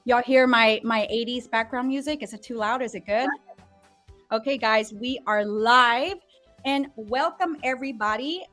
Y'all hear my 80s background music? Is it too loud? Is it good? Okay, guys, we are live and welcome everybody.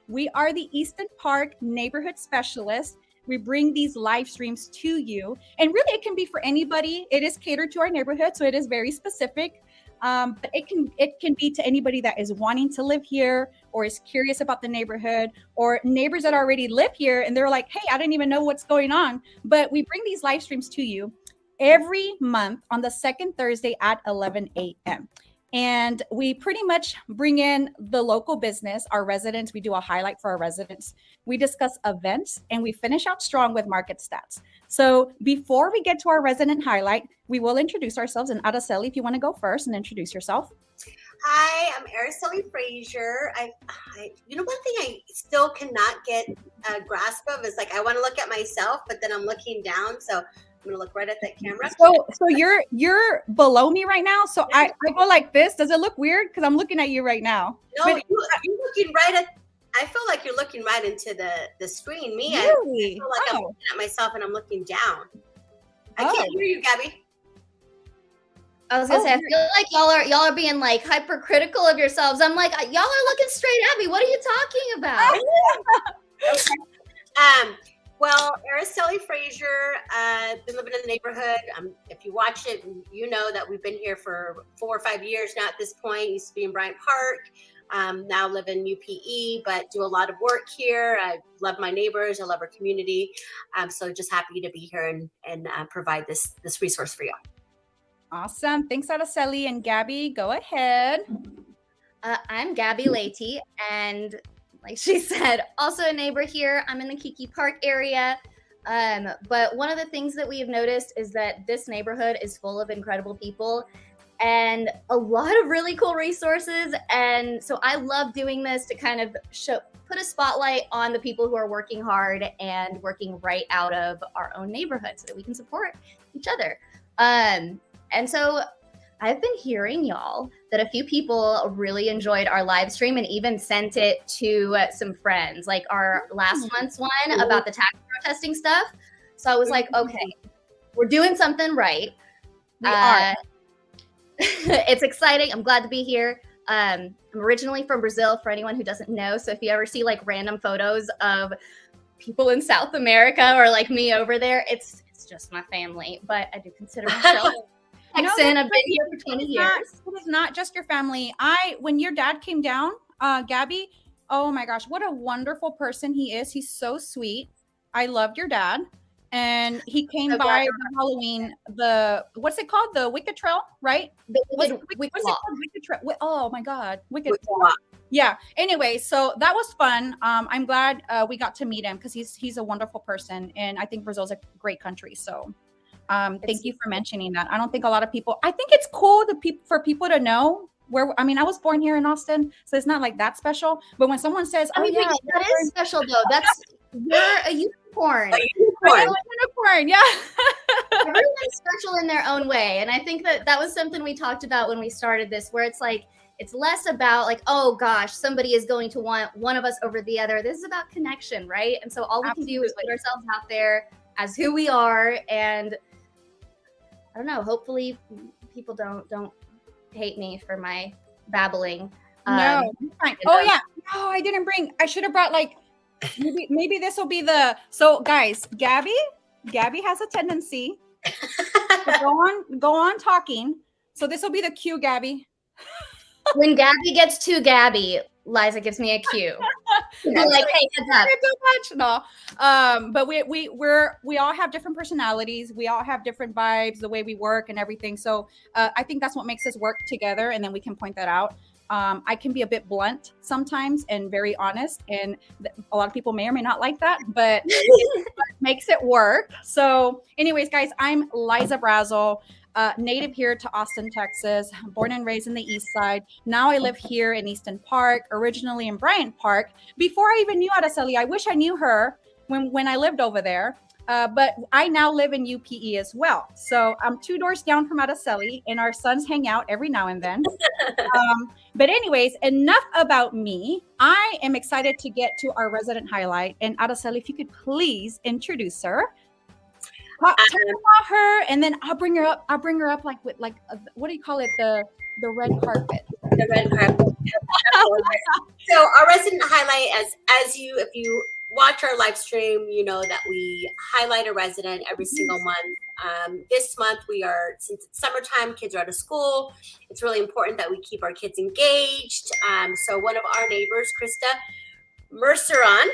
We are the Easton Park neighborhood specialists. We bring these live streams to you, and really, it can be for anybody. It is catered to our neighborhood, so it is very specific. But it can be to anybody that is wanting to live here or is curious about the neighborhood, or neighbors that already live here and they're like, hey, I didn't even know what's going on. But we bring these live streams to you every month on the second Thursday at 11 a.m. And we pretty much bring in the local business, our residents. We do a highlight for our residents. We discuss events and we finish out strong with market stats. So before we get to our resident highlight, we will introduce ourselves. And Araceli, if you want to go first and introduce yourself. Hi, I'm Araceli Frazier. One thing I still cannot get a grasp of is like I want to look at myself, but then I'm looking down. So I'm gonna look right at that camera. So you're below me right now. So I go like this. Does it look weird? Because I'm looking at you right now. No, you're looking right at. I feel like you're looking right into the screen. Me, really? I feel like I'm looking at myself and I'm looking down. I can't hear you, Gabby. I was gonna say, I feel like y'all are being like hypercritical of yourselves. I'm like, y'all are looking straight at me. What are you talking about? Okay. Well, Araceli Frazier, been living in the neighborhood. If you watch it, you know that we've been here for 4 or 5 years now at this point. Used to be in Bryant Park. Now live in UPE, but do a lot of work here. I love my neighbors. I love our community. So just happy to be here and provide this resource for you. Awesome. Thanks, Araceli. And Gabby, go ahead. I'm Gabby Leite, and like she said, also a neighbor here. I'm in the Kiki Park area. But one of the things that we have noticed is that this neighborhood is full of incredible people and a lot of really cool resources. And so I love doing this to kind of put a spotlight on the people who are working hard and working right out of our own neighborhood so that we can support each other. And so I've been hearing, y'all, that a few people really enjoyed our live stream and even sent it to some friends, like our last month's one about the tax protesting stuff. So I was like, okay, we're doing something right. We are. It's exciting. I'm glad to be here. I'm originally from Brazil, for anyone who doesn't know. So if you ever see like random photos of people in South America or like me over there, it's just my family. But I do consider myself Texan. I've been here for 20 years. It is not just your family. When your dad came down, Gabby, oh my gosh, what a wonderful person he is. He's so sweet. I loved your dad. And he came by the Halloween, what's it called? The Wicked Trail, right? What's it called? Wicked Trail. Oh my God. Wicked Trail. Yeah. Anyway, so that was fun. I'm glad we got to meet him because he's a wonderful person. And I think Brazil's a great country. So thank you for mentioning that. I don't think a lot of people, I think it's cool for people to know I was born here in Austin, so it's not like that special. But when someone says, that is special though. You're a unicorn. Unicorn, yeah. Everyone's special in their own way. And I think that was something we talked about when we started this, where it's like, it's less about like, oh gosh, somebody is going to want one of us over the other. This is about connection, right? And so all we can do is put ourselves out there as who we are. And I don't know, hopefully people don't hate me for my babbling. No, fine. Oh yeah. No, I should have brought like, maybe this will be so guys, Gabby has a tendency to go on talking. So this will be the cue, Gabby. When Gabby gets too Gabby, Liza gives me a cue. Like, hey, heads up. Too much. No. But we all have different personalities. We all have different vibes, the way we work and everything. So I think that's what makes us work together, and then we can point that out. I can be a bit blunt sometimes and very honest, and a lot of people may or may not like that, but it makes it work. So anyways, guys, I'm Liza Brazel, native here to Austin, Texas, born and raised in the East Side. Now I live here in Easton Park, originally in Bryant Park. Before I even knew Araceli, I wish I knew her when I lived over there. But I now live in UPE as well. So I'm 2 doors down from Araceli, and our sons hang out every now and then. But anyways, enough about me. I am excited to get to our resident highlight. And Araceli, if you could please introduce her. Tell me about her, and then I'll bring her up. I'll bring her up like with like what do you call it? The red carpet. The red carpet. So our resident highlight, as you, if you watch our live stream, you know that we highlight a resident every single month. This month we are, since it's summertime, kids are out of school. It's really important that we keep our kids engaged. So one of our neighbors, Krysta, Merceron,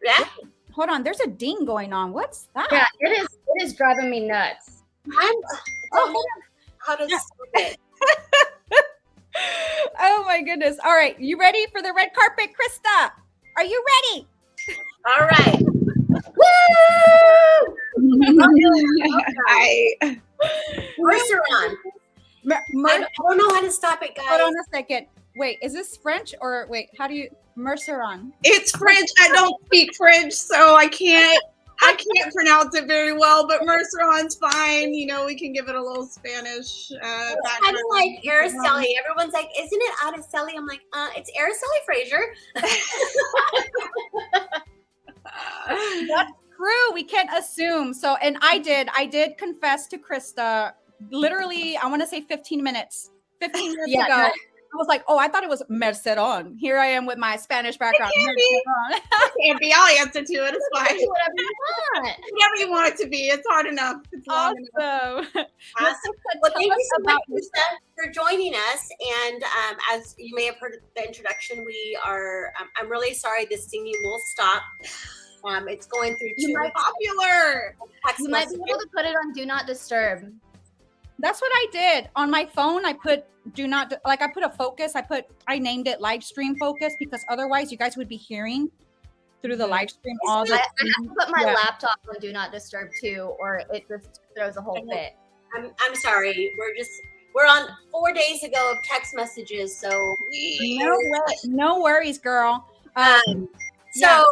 yeah. Hold on, there's a ding going on. What's that? Yeah, it is driving me nuts. How to stop it. Oh my goodness. All right, you ready for the red carpet, Krysta? Are you ready? All right. Okay. Merceron. I don't know how to stop it, guys. Hold on a second. Wait, is this French or wait? How do you Merceron? It's French. I don't speak French, so I can't pronounce it very well. But Merceron's fine. You know, we can give it a little Spanish. Kind of like Araceli. Everyone's like, "Isn't it Araceli?" I'm like, it's Araceli Frazier. That's true. We can't assume. So, and I did confess to Krysta. Literally, I want to say 15 minutes. 15 minutes ago. No. I was like, oh, I thought it was Merceron. Here I am with my Spanish background. It can't be. I'll answer to it. It's fine. Whatever you want. Whatever you want it to be. It's hard enough. It's long enough. Awesome. Well, thank you so much, Krysta, for joining us. And as you may have heard the introduction, we are. I'm really sorry this singing will stop. It's going through You might popular. You might be able to put it on Do Not Disturb. That's what I did on my phone. I put do not like I put a focus. I named it live stream focus because otherwise you guys would be hearing through the live stream all the I have to put my laptop on Do Not Disturb too, or it just throws a whole fit. I'm sorry. We're on 4 days ago of text messages, so no worries, girl. So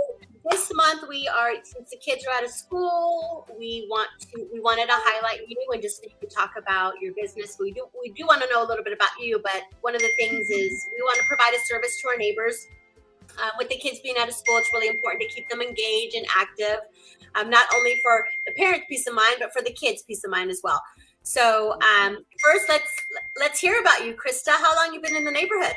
this month we are, since the kids are out of school, we wanted to highlight you and just so you can talk about your business. We do want to know a little bit about you, but one of the things is we want to provide a service to our neighbors. With the kids being out of school, it's really important to keep them engaged and active, not only for the parents' peace of mind, but for the kids' peace of mind as well. So first, let's hear about you, Krysta. How long you been in the neighborhood?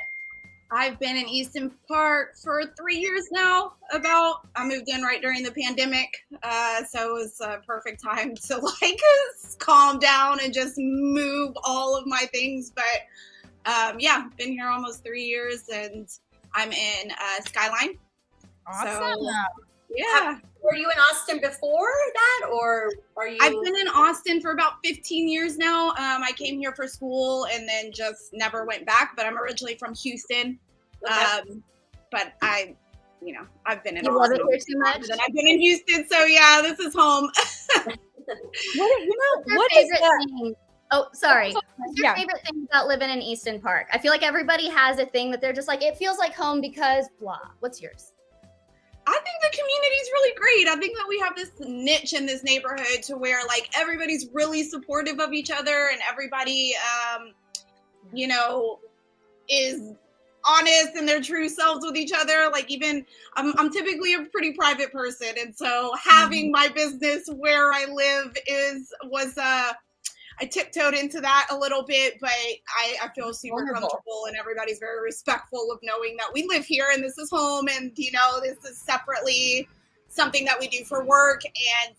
I've been in Easton Park for 3 years now. I moved in right during the pandemic, so it was a perfect time to calm down and just move all of my things. But been here almost 3 years, and I'm in Skyline. Awesome. So, yeah. Were you in Austin before that, or are you? I've been in Austin for about 15 years now. I came here for school and then just never went back, but I'm originally from Houston. Okay. But I've been in You love Austin it here too much? and I've been in Houston, so yeah, this is home. What is favorite that? thing? Oh, sorry. What's your Yeah. favorite thing about living in Easton Park? I feel like everybody has a thing that they're just like, it feels like home because blah. What's yours? I think the community is really great. I think that we have this niche in this neighborhood to where everybody's really supportive of each other and everybody, is honest and their true selves with each other. I'm typically a pretty private person, and so having my business where I live I tiptoed into that a little bit, but I feel super comfortable, and everybody's very respectful of knowing that we live here and this is home, and this is separately something that we do for work, and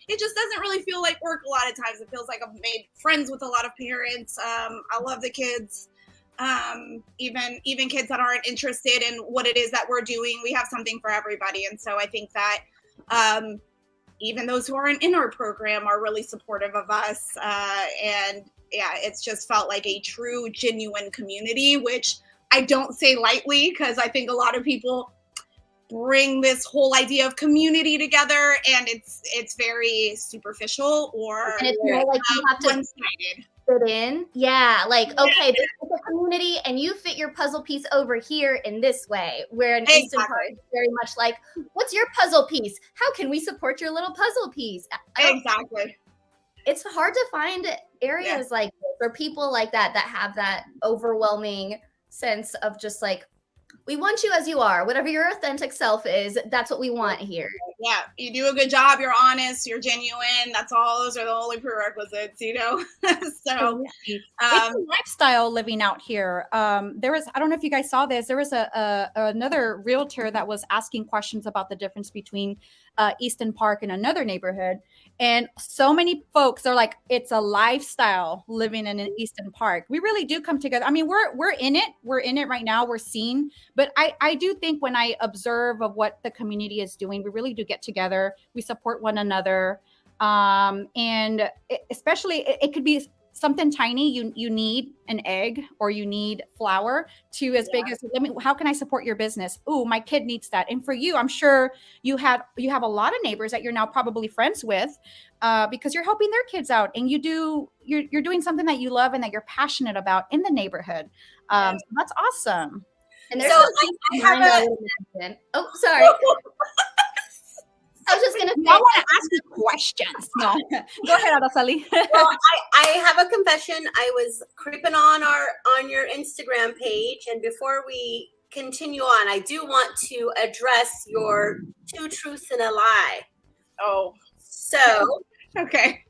it just doesn't really feel like work a lot of times. It feels like I've made friends with a lot of parents. I love the kids. Even kids that aren't interested in what it is that we're doing, we have something for everybody. And so I think that even those who aren't in our program are really supportive of us. And yeah, it's just felt like a true, genuine community, which I don't say lightly, because I think a lot of people bring this whole idea of community together and it's very superficial, or And it's more like you have to one-sided. fit in. Yeah, okay, this is a community and you fit your puzzle piece over here in this way. Where in Easton Park is very much like, what's your puzzle piece? How can we support your little puzzle piece? Exactly. It's hard to find areas like this or people like that have that overwhelming sense of just we want you as you are. Whatever your authentic self is, that's what we want here. Yeah, you do a good job. You're honest. You're genuine. That's all. Those are the only prerequisites, you know. So it's a lifestyle living out here. There was, I don't know if you guys saw this. There was another realtor that was asking questions about the difference between Easton Park and another neighborhood, and so many folks are like, it's a lifestyle living in an Easton Park. We really do come together. I mean, we're in it. We're in it right now. We're seeing, but I do think when I observe of what the community is doing, we really do get together. We support one another, and especially it could be something tiny. You need an egg or you need flour, to as big as, how can I support your business? Oh, my kid needs that. And for you, I'm sure you have a lot of neighbors that you're now probably friends with, because you're helping their kids out, and you're doing something that you love and that you're passionate about in the neighborhood. So that's awesome. And there's I have oh, sorry. I was just gonna say, I want to ask you questions. No, go ahead, Araceli. Well, I have a confession. I was creeping on your Instagram page, and before we continue on, I do want to address your 2 truths and a lie. Oh, so okay.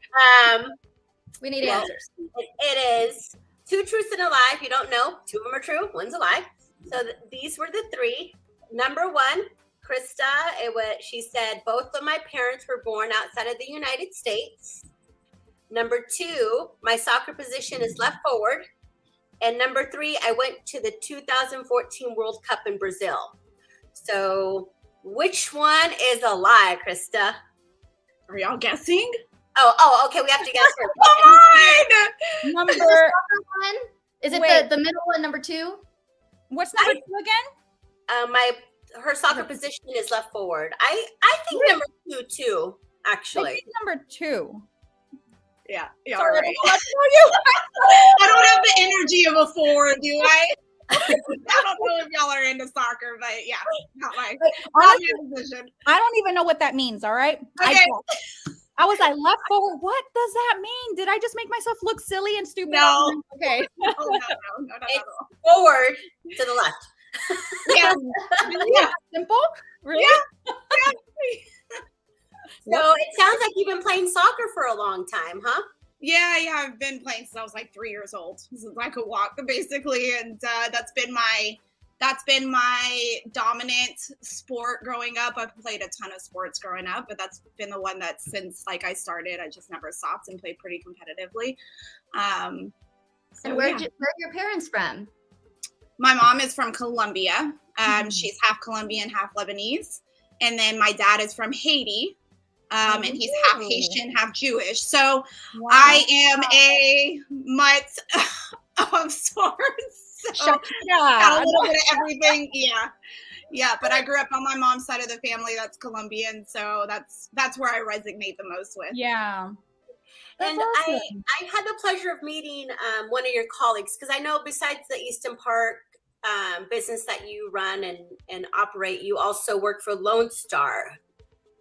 We need answers. It is 2 truths and a lie. If you don't know, 2 of them are true, 1's a lie. So these were the 3. Number 1. Krysta, she said, both of my parents were born outside of the United States. Number 2, my soccer position is left forward. And number 3, I went to the 2014 World Cup in Brazil. So which one is a lie, Krysta? Are y'all guessing? Oh, okay. We have to guess. Come on! Number one? Is it the middle one, number 2? What's number 2 again? Her soccer position is left forward. I think number 2 too, actually. I think number 2. Yeah, sorry, right. I don't have the energy of a 4, do I? I don't know if y'all are into soccer, but yeah, not my position. I don't even know what that means. All right. Okay. I was like, left forward. What does that mean? Did I just make myself look silly and stupid? No. Okay. No. It's forward to the left. Yeah. Yeah. Simple? Really? Yeah. So it sounds like you've been playing soccer for a long time, huh? Yeah, I've been playing since I was like 3 years old, since I could walk, basically, and that's been my dominant sport growing up. I've played a ton of sports growing up, but that's been the one that since like I started, I just never stopped and played pretty competitively. And where are your parents from? My mom is from Colombia. She's half Colombian, half Lebanese. And then my dad is from Haiti. And he's half Haitian, half Jewish. So I am a mutt of sorts. So got a little bit of everything. Yeah. But I grew up on my mom's side of the family that's Colombian. So that's where I resonate the most with. Yeah. And awesome. I had the pleasure of meeting one of your colleagues, because I know besides the Easton Park business that you run and operate, you also work for Lone Star,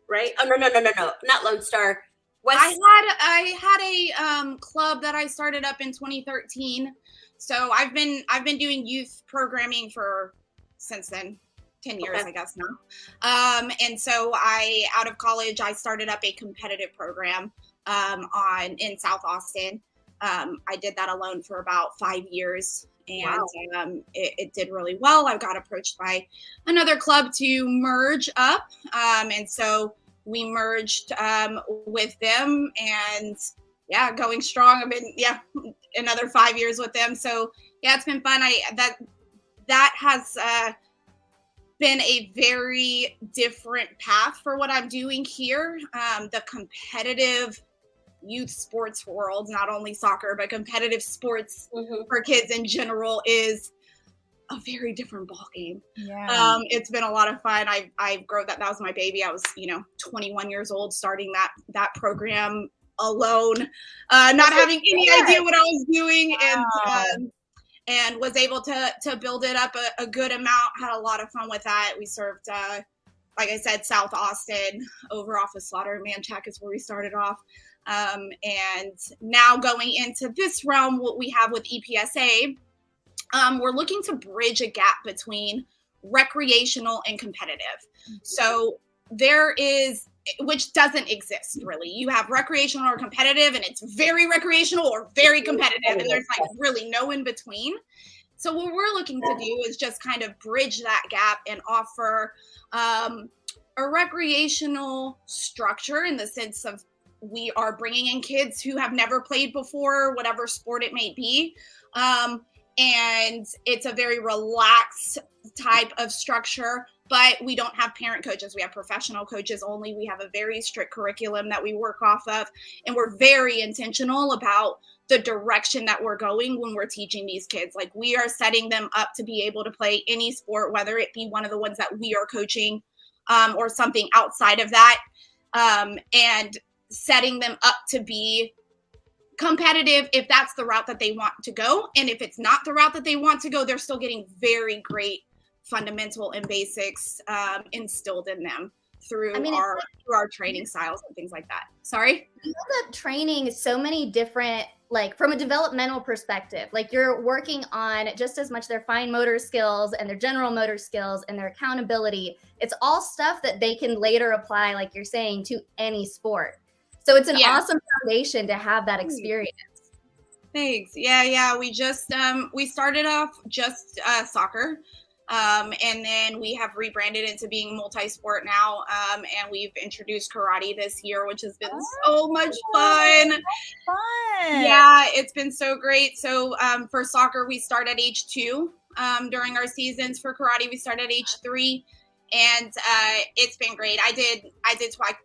right? Oh, no, not Lone Star. I had a club that I started up in 2013. So I've been doing youth programming since then. 10 years, okay. I guess now. And so out of college, I started up a competitive program in South Austin. I did that alone for about 5 years, and it did really well. I got approached by another club to merge up, and so we merged with them, and going strong. I've been another 5 years with them, so it's been fun. That has been a very different path for what I'm doing here. The competitive youth sports world, not only soccer, but competitive sports for kids in general, is a very different ballgame. Yeah. It's been a lot of fun. I've grown that. That was my baby. I was, 21 years old starting that program alone, not having any idea what I was doing. Wow. And was able to build it up a good amount. Had a lot of fun with that. We served, like I said, South Austin, over off of Slaughter and Manchac is where we started off. And now going into this realm, what we have with EPSA, we're looking to bridge a gap between recreational and competitive. So there is, which doesn't exist really. You have recreational or competitive, and it's very recreational or very competitive, and there's like really no in between. So what we're looking to do is just kind of bridge that gap and offer a recreational structure, in the sense of we are bringing in kids who have never played before, whatever sport it may be. And it's a very relaxed type of structure, but we don't have parent coaches. We have professional coaches only. We have a very strict curriculum that we work off of, and we're very intentional about the direction that we're going when we're teaching these kids. Like, we are setting them up to be able to play any sport, whether it be one of the ones that we are coaching or something outside of that, and setting them up to be competitive if that's the route that they want to go. And if it's not the route that they want to go, they're still getting very great fundamental and basics instilled in them through our training styles and things like that. Sorry? You end up training so many different, like, from a developmental perspective, like, you're working on just as much their fine motor skills and their general motor skills and their accountability. It's all stuff that they can later apply, like you're saying, to any sport. So it's an awesome foundation to have that experience. Thanks. Yeah. We just, we started off just soccer. And then we have rebranded into being multi-sport now. And we've introduced karate this year, which has been so much fun. Yeah, it's been so great. So for soccer, we start at age 2 during our seasons. For karate, we start at age 3. And it's been great. I did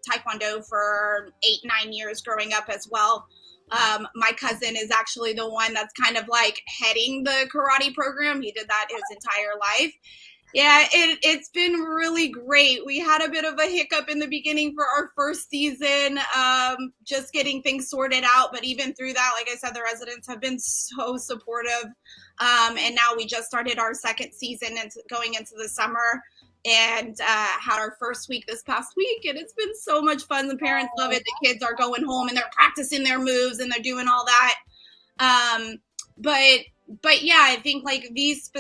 Taekwondo for 8-9 years growing up as well. My cousin is actually the one that's kind of like heading the karate program. He did that his entire life. Yeah, it's been really great. We had a bit of a hiccup in the beginning for our first season, just getting things sorted out. But even through that, like I said, the residents have been so supportive. And now we just started our second season and going into the summer, and had our first week this past week, and it's been so much fun. The parents love it. The kids are going home and they're practicing their moves and they're doing all that. But yeah, I think like these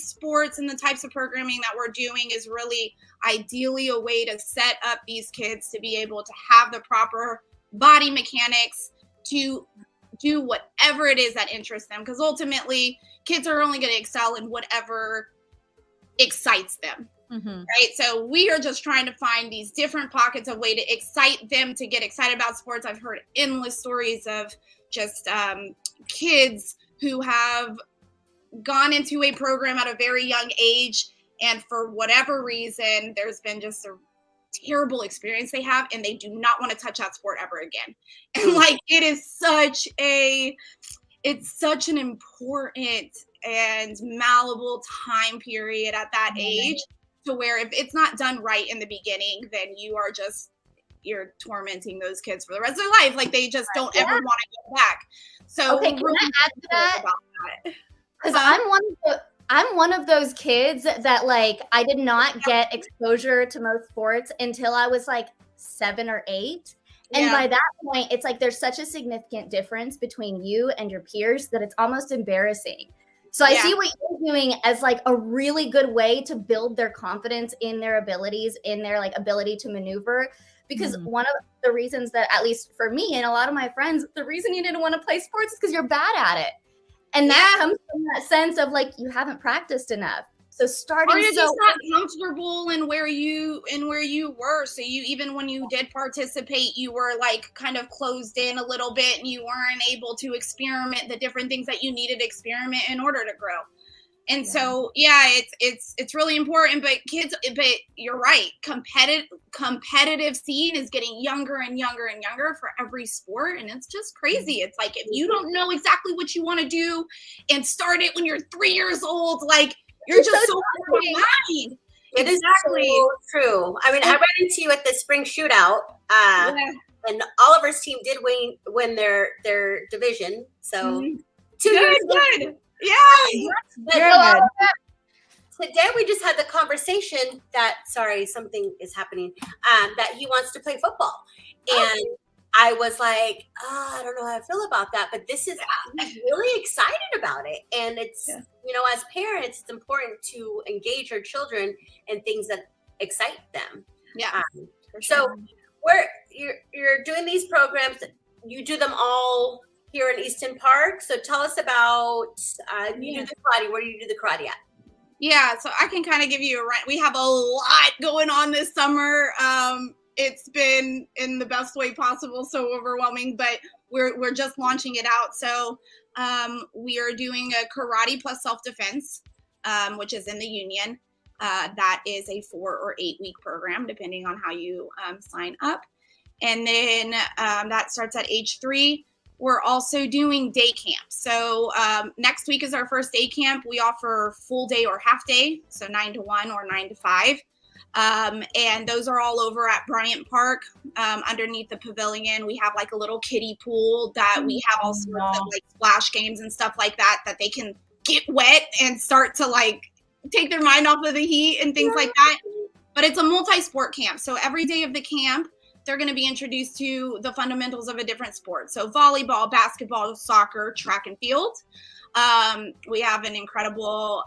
sports and the types of programming that we're doing is really ideally a way to set up these kids to be able to have the proper body mechanics to do whatever it is that interests them, because ultimately kids are only going to excel in whatever excites them. Right. So we are just trying to find these different pockets of way to excite them to get excited about sports. I've heard endless stories of just kids who have gone into a program at a very young age, and for whatever reason, there's been just a terrible experience they have, and they do not want to touch that sport ever again. And like, it's such an important and malleable time period at that age, to where if it's not done right in the beginning, then you're tormenting those kids for the rest of their life. Like, they just don't ever want to go back. So okay, can I add to that? Because I'm one of those kids that, like, I did not get exposure to most sports until I was like 7 or 8. And by that point, it's like there's such a significant difference between you and your peers that it's almost embarrassing. So I see what you're doing as like a really good way to build their confidence in their abilities, in their like ability to maneuver. Because one of the reasons that, at least for me and a lot of my friends, the reason you didn't want to play sports is because you're bad at it. And that comes from that sense of like, you haven't practiced enough. So starting, or you're just not comfortable in where you were. So you, even when you did participate, you were like kind of closed in a little bit, and you weren't able to experiment the different things that you needed to experiment in order to grow. And so, it's really important. But you're right. Competitive scene is getting younger and younger and younger for every sport. And it's just crazy. It's like, if you don't know exactly what you want to do and start it when you're 3 years old, like, you're just so behind. It is so true. I mean, I ran into you at the spring shootout, and Oliver's team did win their division. So 2 years good. Yeah. Today we just had the conversation that, something is happening, that he wants to play football. And I was like, I don't know how I feel about that, but I'm really excited about it. And it's, as parents, it's important to engage our children in things that excite them. Yeah. So where you're doing these programs, you do them all here in Easton Park. So tell us about you do the karate. Where do you do the karate at? Yeah, so I can kind of give you a run. We have a lot going on this summer. It's been in the best way possible, so overwhelming, but we're just launching it out. So we are doing a karate plus self-defense, which is in the union. That is a 4 or 8 week program, depending on how you sign up. And then that starts at age 3. We're also doing day camp. So next week is our first day camp. We offer full day or half day, so 9 to 1 or 9 to 5. And those are all over at Bryant Park. Underneath the pavilion, we have like a little kiddie pool that we have all sorts of like splash games and stuff like that they can get wet and start to like take their mind off of the heat and things like that. But it's a multi-sport camp. So every day of the camp, they're going to be introduced to the fundamentals of a different sport. So volleyball, basketball, soccer, track and field. We have an incredible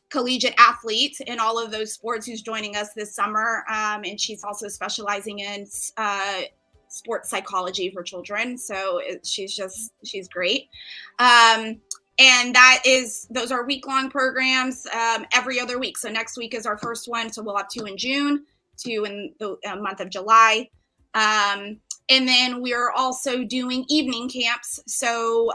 collegiate athlete in all of those sports who's joining us this summer. And she's also specializing in sports psychology for children. So she's great. And those are week-long programs every other week. So next week is our first one. So we'll have 2 in June, 2 in the month of July. And then we're also doing evening camps. So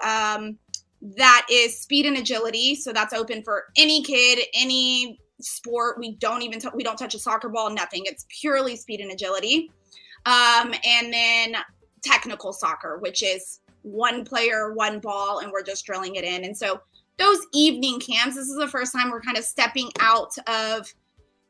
that is speed and agility. So that's open for any kid, any sport. We don't touch a soccer ball, nothing. It's purely speed and agility. And then technical soccer, which is 1 player, 1 ball, and we're just drilling it in. And so those evening camps, this is the first time we're kind of stepping out of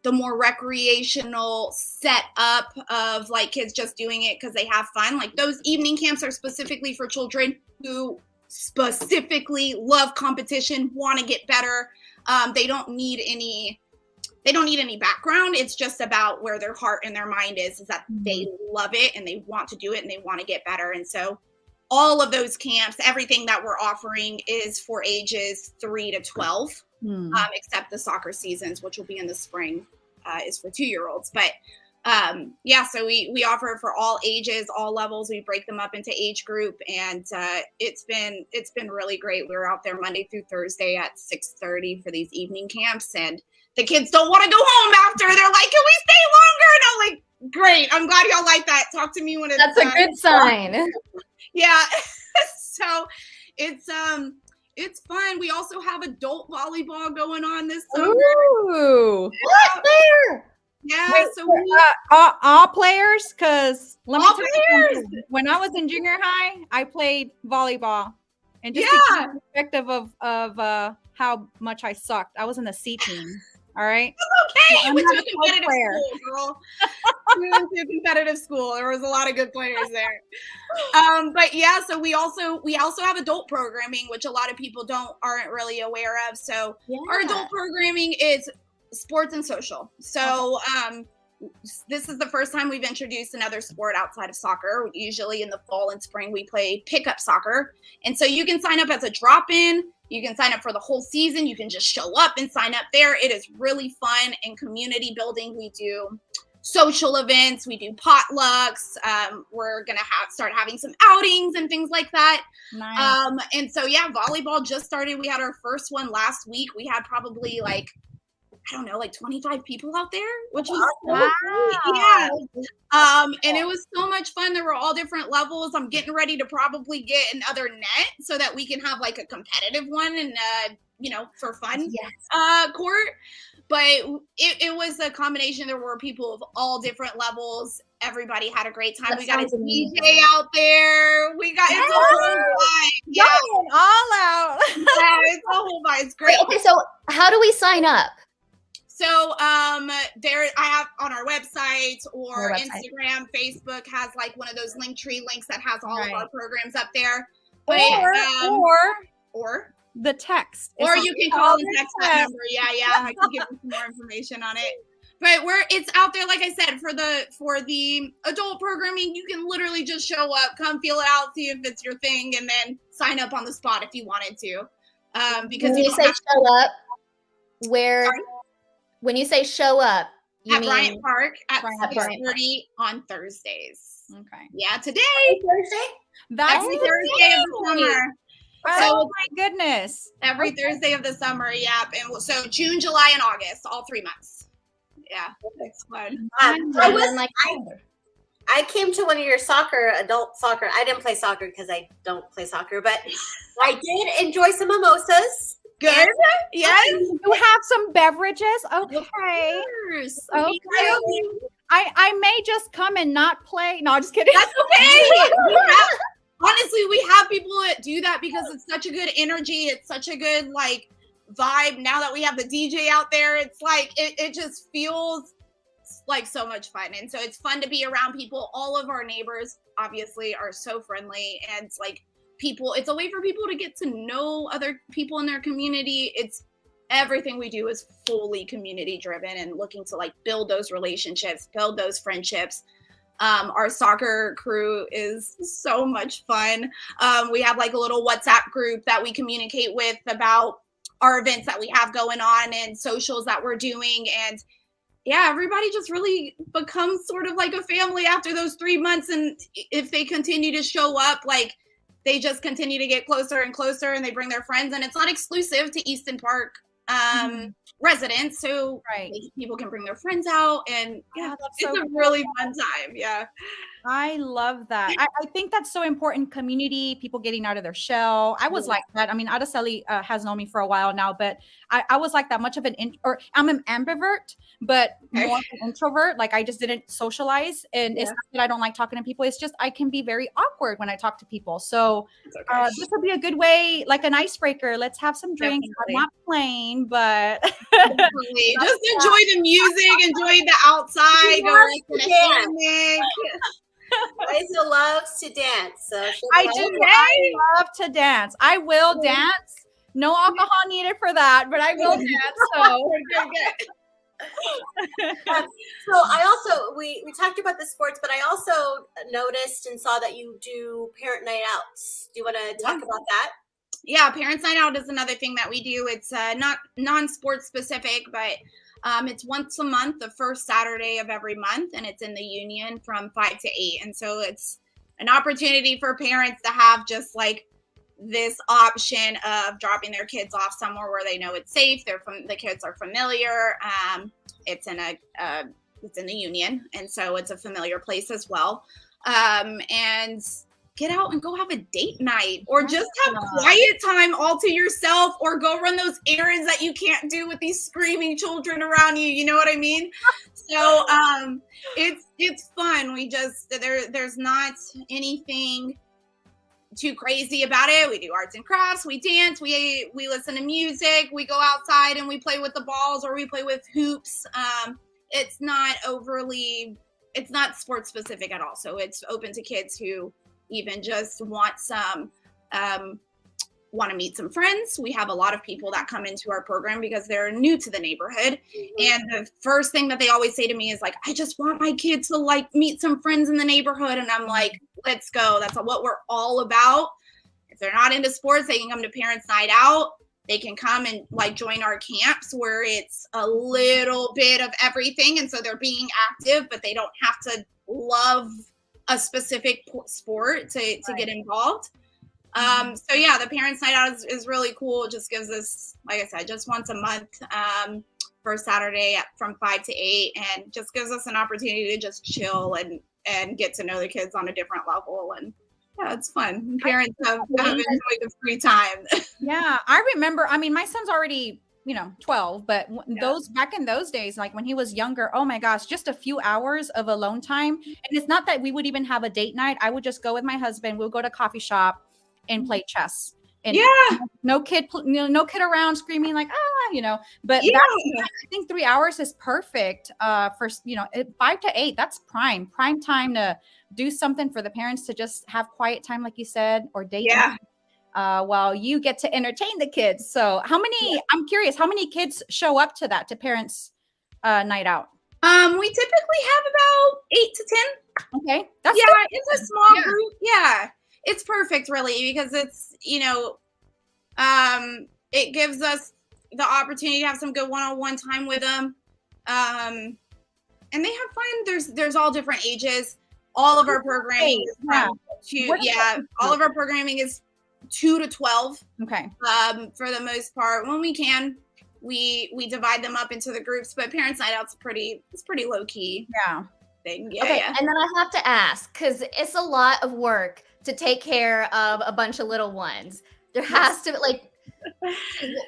the more recreational setup of like kids just doing it because they have fun. Like those evening camps are specifically for children who specifically love competition, want to get better. They don't need any background. It's just about where their heart and their mind is that they love it and they want to do it and they want to get better. And so all of those camps, everything that we're offering is for ages 3 to 12, except the soccer seasons, which will be in the spring, is for 2-year-olds. But so we offer it for all ages, all levels. We break them up into age group, and it's been really great. We're out there Monday through Thursday at 6:30 for these evening camps, and the kids don't want to go home after. They're like, "Can we stay longer?" And I'm like, "Great! I'm glad y'all like that. Talk to me when it's That's a good sign." Yeah. So it's fun. We also have adult volleyball going on this summer. Ooh. What there? Yeah. Wait, so all players, because let me All tell you something. When I was in junior high, I played volleyball, and just to keep perspective of how much I sucked, I was in the C team. All right. okay. I'm We not went to a a competitive player. school, girl. We went to a competitive school. There was a lot of good players there. But yeah, so we also have adult programming, which a lot of people aren't really aware of. So our adult programming is sports and social. So this is the first time we've introduced another sport outside of soccer. Usually in the fall and spring, we play pickup soccer. And so you can sign up as a drop-in. You can sign up for the whole season. You can just show up and sign up there. It is really fun and community building. We do social events. We do potlucks. We're going to start having some outings and things like that. Nice. And so, yeah, volleyball just started. We had our first one last week. We had probably 25 people out there, which was and it was so much fun. There were all different levels. I'm getting ready to probably get another net so that we can have like a competitive one and for fun court. But it was a combination. There were people of all different levels. Everybody had a great time. We got a DJ out there. We got it's a whole vibe. Yeah, all out. It's a whole vibe. It's great. Okay, so how do we sign up? So there I have on our website or Instagram, Facebook has like one of those Linktree links that has all of our programs up there. But, or the text. Or you can call and text that number. Yeah. I can give you some more information on it. But it's out there, like I said, for the adult programming, you can literally just show up, come feel it out, see if it's your thing, and then sign up on the spot if you wanted to. Because when you say show up, when you say show up, At Bryant Park at Bryant 6:30 on Thursdays. Okay. Yeah, today. Thursday? That's Every Thursday of the summer. oh my goodness. Every Thursday of the summer, yep. And so June, July, and August, all 3 months. Yeah, it's fun. I came to one of your adult soccer. I didn't play soccer because I don't play soccer, but I did enjoy some mimosas. Good. Yes. You have some beverages. Okay. Okay. I may just come and not play. No, I'm just kidding. That's okay. Honestly, we have people that do that because it's such a good energy. It's such a good like vibe. Now that we have the DJ out there, it's like it just feels like so much fun. And so it's fun to be around people. All of our neighbors obviously are so friendly, and it's like it's a way for people to get to know other people in their community. It's everything we do is fully community driven and looking to like build those relationships, build those friendships. Our soccer crew is so much fun. We have like a little WhatsApp group that we communicate with about our events that we have going on and socials that we're doing. And yeah, everybody just really becomes sort of like a family after those 3 months. And if they continue to show up, like they just continue to get closer and closer, and they bring their friends. And it's not exclusive to Easton Park residents, so people can bring their friends out, and it's a really fun time. Yeah, I love that. I think that's so important. Community, people getting out of their shell. I was like that. I mean, Araceli has known me for a while now, but I was like that, much of I'm an ambivert, but more of an introvert. Like I just didn't socialize, and it's not that I don't like talking to people. It's just I can be very awkward when I talk to people. So this would be a good way, like an icebreaker. Let's have some drinks. I'm not playing, but just enjoy the music, enjoy the outside, go to the Liza loves to dance. So I do. I love to dance. I will dance. No alcohol needed for that, but I will dance. So so I also we talked about the sports, but I also noticed and saw that you do parent night outs. Do you want to talk about that? Yeah, Parents Night Out is another thing that we do. It's not non-sports specific, but it's once a month, the first Saturday of every month, and it's in the Union from 5 to 8. And so it's an opportunity for parents to have just like this option of dropping their kids off somewhere where they know it's safe. The kids are familiar. It's in the Union, and so it's a familiar place as well. And get out and go have a date night, or just have quiet time all to yourself, or go run those errands that you can't do with these screaming children around you. You know what I mean? So it's fun. We just there's not anything too crazy about it. We do arts and crafts, we dance, we listen to music, we go outside and we play with the balls, or we play with hoops. It's not sports specific at all. So it's open to kids who even just want to meet some friends. We have a lot of people that come into our program because they're new to the neighborhood. And the first thing that they always say to me is like, I just want my kids to like meet some friends in the neighborhood. And I'm like, let's go. That's what we're all about. If they're not into sports, they can come to Parents Night Out. They can come and like join our camps where it's a little bit of everything. And so they're being active, but they don't have to love a specific sport to get involved. So yeah, the Parents Night Out is really cool. It just gives us, like I said, just once a month, first Saturday from 5 to 8, and just gives us an opportunity to just chill and get to know the kids on a different level. And yeah, it's fun. Parents have enjoyed the free time. Yeah, I remember. I mean, my son's already 12, but those back in those days, like when he was younger, oh my gosh, just a few hours of alone time. And it's not that we would even have a date night. I would just go with my husband. We'll go to a coffee shop and play chess. And no kid around screaming like, but I think 3 hours is perfect for 5 to 8. That's prime time to do something for the parents to just have quiet time, like you said, or date while you get to entertain the kids. So I'm curious, how many kids show up to Parents Night Out? We typically have about 8 to 10. Okay. That's it's a small group. Yeah. It's perfect really, because it's, it gives us the opportunity to have some good one-on-one time with them. and they have fun. There's all different ages. All of our programming is all of our programming is 2 to 12. Okay. For the most part, when we can, we divide them up into the groups. But Parents Night Out's pretty low key. Yeah. Thing. Yeah. Okay, Yeah. and then I have to ask, because it's a lot of work to take care of a bunch of little ones. There has to like,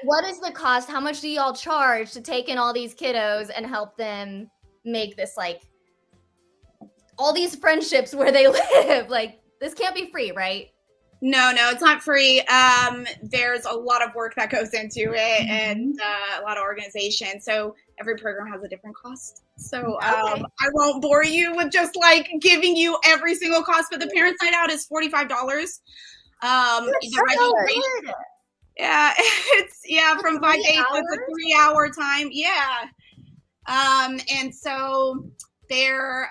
what is the cost? How much do y'all charge to take in all these kiddos and help them make this like all these friendships where they live? Like, this can't be free, right? No, it's not free. There's a lot of work that goes into it, and a lot of organization. So every program has a different cost. So I won't bore you with just like giving you every single cost, but the Parents Night Out is $45. Yeah, it's from 5 to 8. It's a 3-hour time. Yeah. And so there,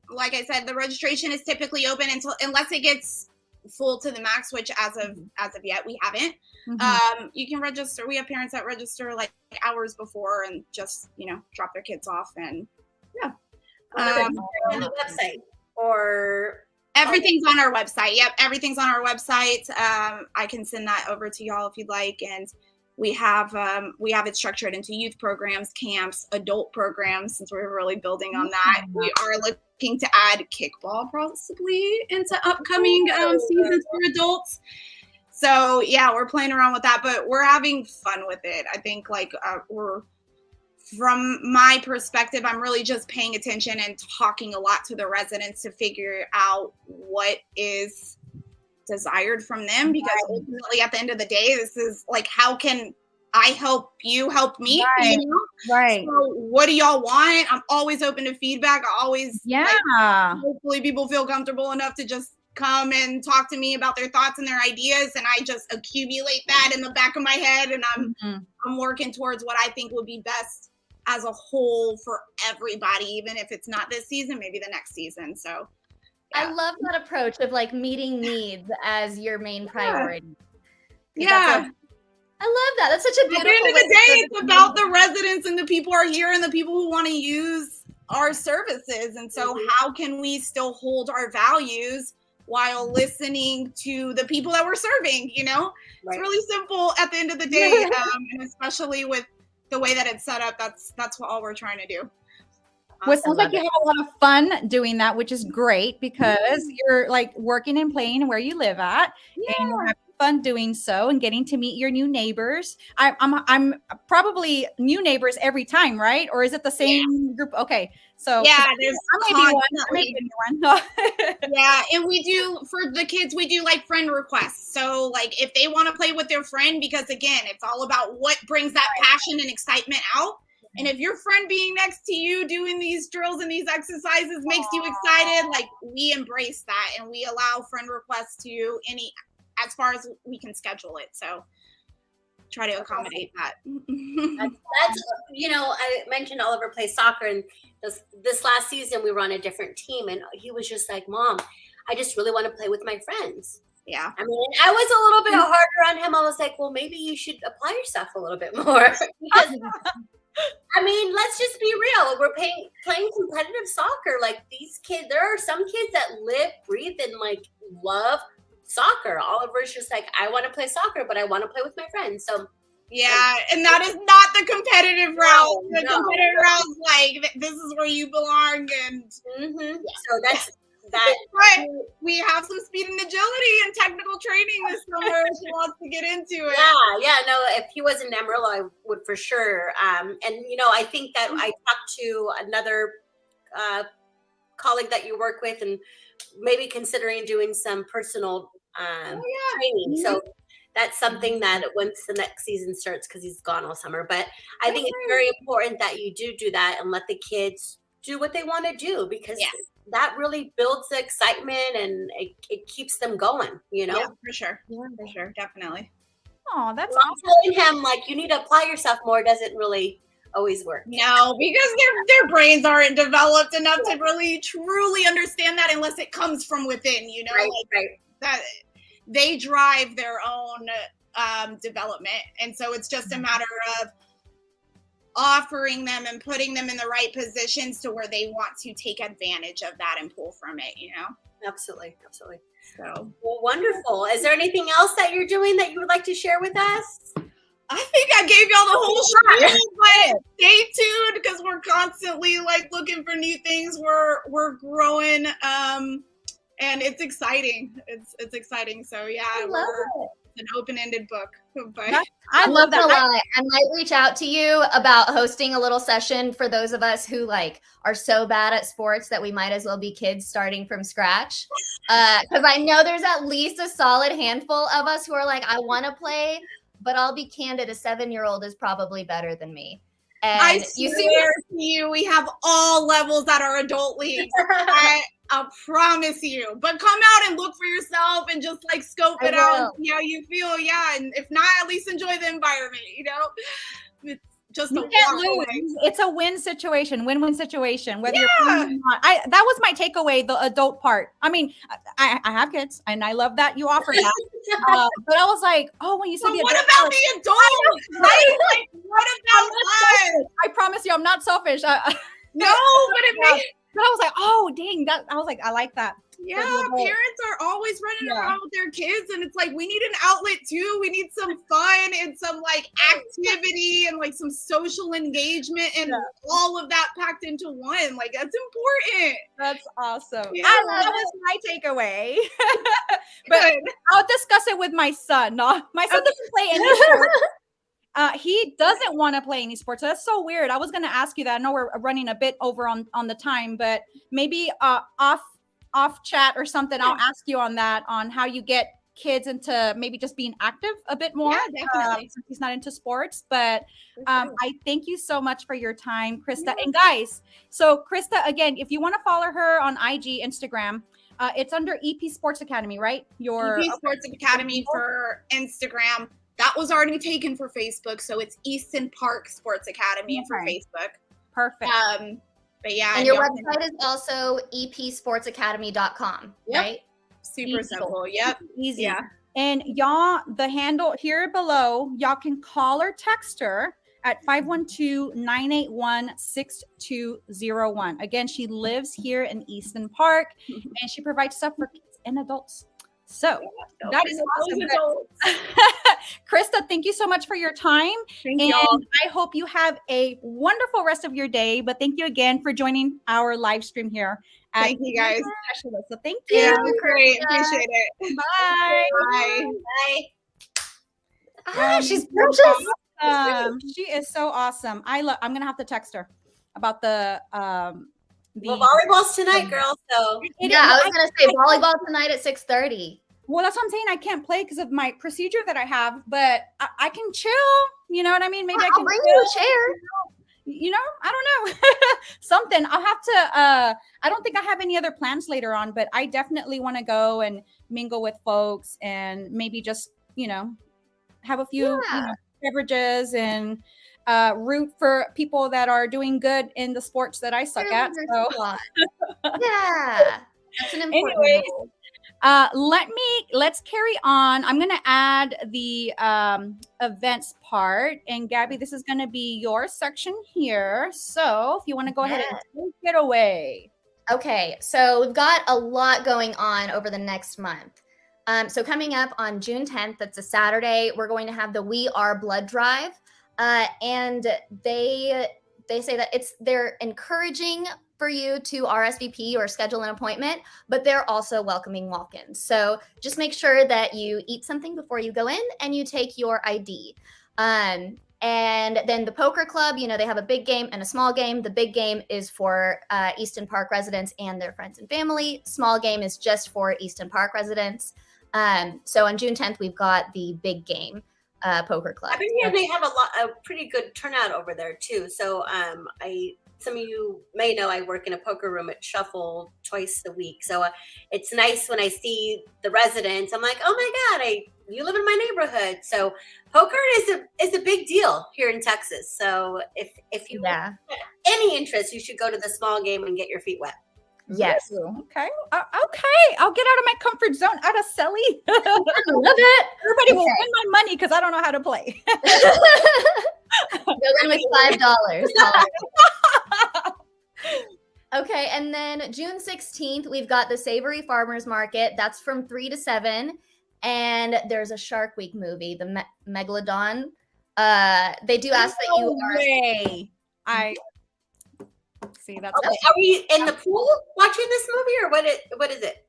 like I said, the registration is typically open unless it gets full to the max, which as of yet we haven't. You can register. We have parents that register like hours before and just drop their kids off, and on the website or everything's on our website. Yep, everything's on our website. I can send that over to y'all if you'd like. And we have it structured into youth programs, camps, adult programs, since we're really building on that. We are looking to add kickball possibly into upcoming seasons for adults. So yeah, we're playing around with that, but we're having fun with it. I think from my perspective, I'm really just paying attention and talking a lot to the residents to figure out what is desired from them, because ultimately at the end of the day, this is like, how can I help you help me? Right. So what do y'all want? I'm always open to feedback. I always hopefully people feel comfortable enough to just come and talk to me about their thoughts and their ideas, and I just accumulate that in the back of my head, and I'm working towards what I think would be best as a whole for everybody, even if it's not this season, maybe the next season. So I love that approach of like meeting needs as your main priority. Yeah. I love that. That's such a beautiful. At the end of the day, it's about the residents and the people who are here and the people who want to use our services. And so how can we still hold our values while listening to the people that we're serving? It's really simple at the end of the day. And especially with the way that it's set up, that's what all we're trying to do. Well, it sounds like you have a lot of fun doing that, which is great, because you're like working and playing where you live at, and you're having fun doing so, and getting to meet your new neighbors. I'm probably new neighbors every time, right? Or is it the same group? Okay, so there's maybe one. Yeah, and we do for the kids. We do like friend requests. So like if they want to play with their friend, because again, it's all about what brings that passion and excitement out. And if your friend being next to you doing these drills and these exercises makes you excited, like we embrace that, and we allow friend requests to as far as we can schedule it. So try to accommodate that. That's I mentioned Oliver plays soccer, and this last season we were on a different team, and he was just like, "Mom, I just really want to play with my friends." Yeah. I mean, I was a little bit harder on him. I was like, "Well, maybe you should apply yourself a little bit more." Because I mean, let's just be real. We're playing competitive soccer. Like these kids, there are some kids that live, breathe, and like love soccer. Oliver's just like, I want to play soccer, but I want to play with my friends. So yeah, and that is not the competitive route. The competitive route is like, this is where you belong, and so that's that. But we have some speed and agility and technical training this summer if she wants to get into it. No, if he was in Amarillo, I would for sure. And I think that I talked to another colleague that you work with, and maybe considering doing some personal training. So that's something that once the next season starts, because he's gone all summer. But I think it's very important that you do that and let the kids do what they want to do, because that really builds the excitement, and it keeps them going, Yeah, for sure. Yeah, for sure. Definitely. Oh, that's awesome. Telling him like you need to apply yourself more doesn't really always work. No, because their brains aren't developed enough to really truly understand that unless it comes from within, Right. That they drive their own development. And so it's just a matter of offering them and putting them in the right positions to where they want to take advantage of that and pull from it, Absolutely. So, Well, wonderful. Is there anything else that you're doing that you would like to share with us? I think I gave y'all the whole spiel, but stay tuned because we're constantly like looking for new things. We're growing, and it's exciting. It's exciting. So yeah, it's an open-ended book. But I love that. I might reach out to you about hosting a little session for those of us who like are so bad at sports that we might as well be kids starting from scratch. Because I know there's at least a solid handful of us who are like, I want to play, but I'll be candid, a 7-year-old is probably better than me. And I swear to you, we have all levels at our adult leagues. I promise you. But come out and look for yourself and just like scope it out and see how you feel. Yeah. And if not, at least enjoy the environment, It's just you can't lose. It's a win-win situation, whether you're playing or not. That was my takeaway, the adult part. I mean, I have kids and I love that you offer that. But I was like, oh, when you said what about the adults? Right? Like, what about us? I promise you, I'm not selfish. No, but it makes. But I was like, oh, dang, I was like, I like that. Yeah, parents are always running around with their kids, and it's like we need an outlet too. We need some fun and some like activity and like some social engagement and all of that packed into one. Like that's important. That's awesome. Yeah. That was my takeaway. But I'll discuss it with my son. No, my son doesn't play any sports. He doesn't want to play any sports. So that's so weird. I was going to ask you that. I know we're running a bit over on the time, but maybe off chat or something. I'll ask you on that, on how you get kids into maybe just being active a bit more. Yeah, definitely. Since he's not into sports, but I thank you so much for your time, Krysta. And guys, so Krysta, again, if you want to follow her on IG, Instagram, it's under EP Sports Academy, right? EP Sports Academy for Instagram. That was already taken for Facebook, so it's Easton Park Sports Academy for Facebook. Perfect. But yeah. And your website is also epsportsacademy.com, right? Super simple. Yep. Easy. Yeah. And y'all, the handle here below, y'all can call or text her at 512-981-6201. Again, she lives here in Easton Park, and she provides stuff for kids and adults. So that is awesome. Krysta, thank you so much for your time. Thank you all. I hope you have a wonderful rest of your day. But thank you again for joining our live stream here. Thank you guys. So thank you. Yeah, great. Appreciate it. Bye. Bye. She's gorgeous. She is so awesome. I'm gonna have to text her about the volleyball's tonight, girl. So yeah, I was gonna say volleyball tonight at 6:30. Well, that's what I'm saying. I can't play because of my procedure that I have, but I can chill. You know what I mean? Maybe I can bring you a chair. I don't know. Something. I'll have to, I don't think I have any other plans later on, but I definitely want to go and mingle with folks and maybe just, have a few beverages and root for people that are doing good in the sports that I suck at. So. Yeah. That's an important goal. Let's carry on. I'm going to add the events part, and Gabby, this is going to be your section here. So if you want to go ahead and take it away. Okay. So we've got a lot going on over the next month. So coming up on June 10th, that's a Saturday, we're going to have the We Are Blood Drive. And they say that they're encouraging for you to RSVP or schedule an appointment, but they're also welcoming walk-ins. So just make sure that you eat something before you go in and you take your ID. And then the poker club, they have a big game and a small game. The big game is for Easton Park residents and their friends and family. Small game is just for Easton Park residents. So on June 10th, we've got the big game. Poker club. I think they have a pretty good turnout over there too. So some of you may know I work in a poker room at Shuffle twice a week. So it's nice when I see the residents. I'm like, oh my God, you live in my neighborhood. So poker is a big deal here in Texas. So if you have any interest, you should go to the small game and get your feet wet. Yes. Okay. I'll get out of my comfort zone. Araceli. I love it. Everybody will win my money because I don't know how to play. Go in with $5. Okay, and then June 16th, we've got the Savory Farmers Market. That's from 3 to 7. And there's a Shark Week movie, the Megalodon. They do ask that you are. Way. I see that's Okay, are we in the pool watching this movie, or what is it?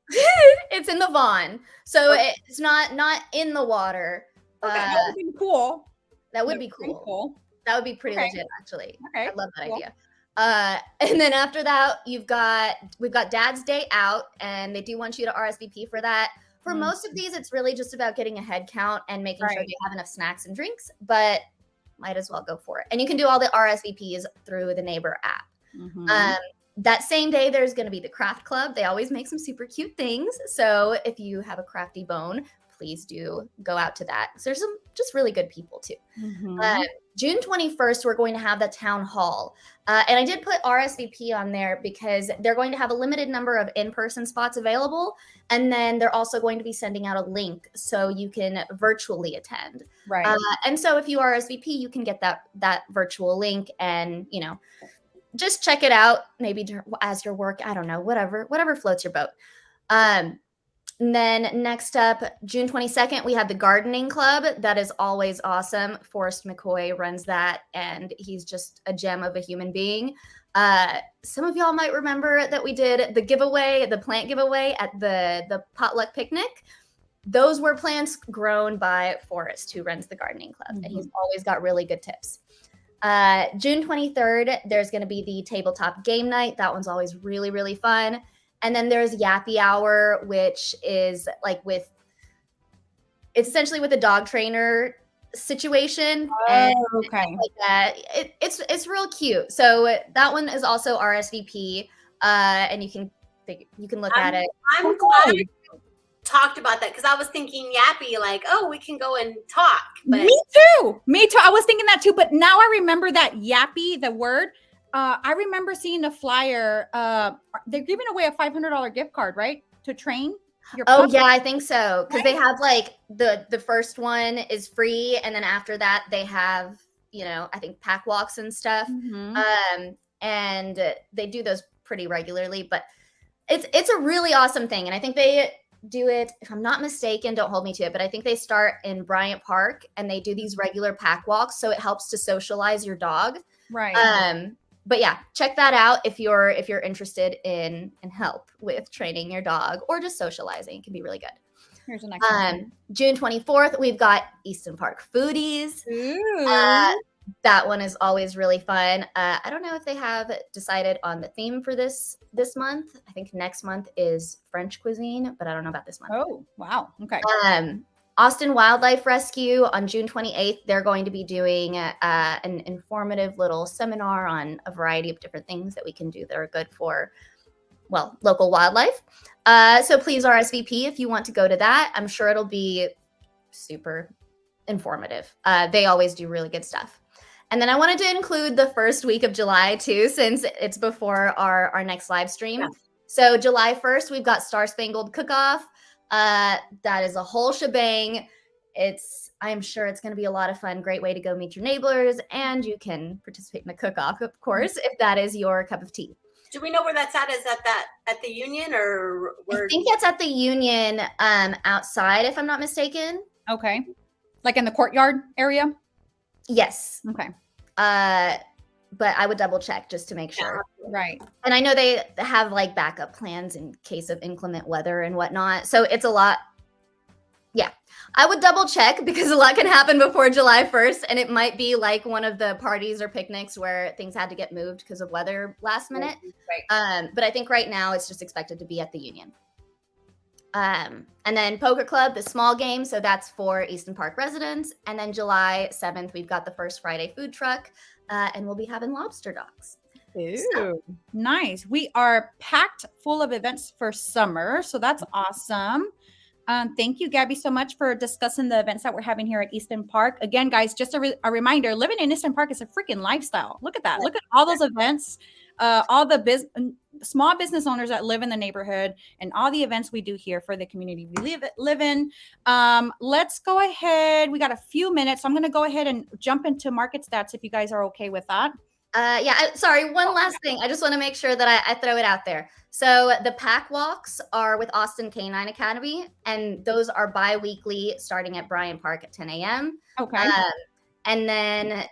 It's in the Vaughn, so it's not in the water. okay. That would be cool. That would be cool. That would be pretty legit, actually. Okay, I love that idea. And then after that, we've got Dad's Day Out, and they do want you to RSVP for that. For most of these, it's really just about getting a head count and making sure they have enough snacks and drinks, but might as well go for it. And you can do all the RSVPs through the Neighbor app. That same day, there's going to be the craft club. They always make some super cute things. So if you have a crafty bone, please do go out to that. So there's some just really good people too. June 21st, we're going to have the town hall. And I did put RSVP on there because they're going to have a limited number of in-person spots available. And then they're also going to be sending out a link so you can virtually attend. Right. And so if you RSVP, you can get that virtual link and, just check it out maybe as your work. I don't know, whatever floats your boat. And then next up, June 22nd, we have the gardening club. That is always awesome. Forrest McCoy runs that, and he's just a gem of a human being. Some of y'all might remember that we did the plant giveaway at the potluck picnic. Those were plants grown by Forrest, who runs the gardening club, and he's always got really good tips. June 23rd, there's going to be the tabletop game night. That one's always really, really fun. And then there's Yappy Hour, which is it's essentially with a dog trainer situation. Okay. Like that. It's real cute. So that one is also RSVP, and you can look at it. I'm glad we talked about that because I was thinking Yappy, like, oh, we can go and talk. But Me too. I was thinking that too. But now I remember that Yappy, the word. I remember seeing a flyer. They're giving away a $500 gift card, right? To train your puppy. Yeah, I think so. Because they have the first one is free. And then after that, they have, I think pack walks and stuff. And they do those pretty regularly. But it's a really awesome thing. And I think they do it, if I'm not mistaken, don't hold me to it, but I think they start in Bryant Park and they do these regular pack walks. So it helps to socialize your dog. Right. But yeah, check that out if you're interested in help with training your dog or just socializing. It can be really good. Here's the next one. June 24th, we've got Easton Park Foodies. That one is always really fun. I don't know if they have decided on the theme for this month. I think next month is French cuisine, but I don't know about this month. Oh, wow. Okay. Austin Wildlife Rescue on June 28th, they're going to be doing an informative little seminar on a variety of different things that we can do that are good for, local wildlife. So please RSVP if you want to go to that. I'm sure it'll be super informative. They always do really good stuff. And then I wanted to include the first week of July too, since it's before our next live stream. Yeah. So July 1st, we've got Star Spangled Cook-Off. That is a whole shebang. I'm sure it's going to be a lot of fun. Great way to go meet your neighbors, and you can participate in the cook-off, of course, if that is your cup of tea. Do we know where that's at? Is that at the Union or where? I think that's at the Union outside, if I'm not mistaken. Okay. Like in the courtyard area? Yes. Okay. But I would double check just to make sure. Right. And I know they have backup plans in case of inclement weather and whatnot. So it's a lot. Yeah, I would double check because a lot can happen before July 1st. And it might be like one of the parties or picnics where things had to get moved because of weather last minute. Right. But I think right now it's just expected to be at the Union. And then Poker Club, the small game. So that's for Easton Park residents. And then July 7th, we've got the First Friday food truck. And we'll be having lobster dogs. Ooh, nice. We are packed full of events for summer. So that's awesome. Thank you, Gabby, so much for discussing the events that we're having here at Easton Park. Again, guys, just a reminder, living in Easton Park is a freaking lifestyle. Look at that. Look at all those events, all the small business owners that live in the neighborhood and all the events we do here for the community we live in. Let's go ahead. We got a few minutes. So I'm going to go ahead and jump into market stats if you guys are okay with that. Sorry, one last thing. I just want to make sure that I throw it out there. So the pack walks are with Austin Canine Academy, and those are bi-weekly starting at Bryant Park at 10 a.m. Okay. And then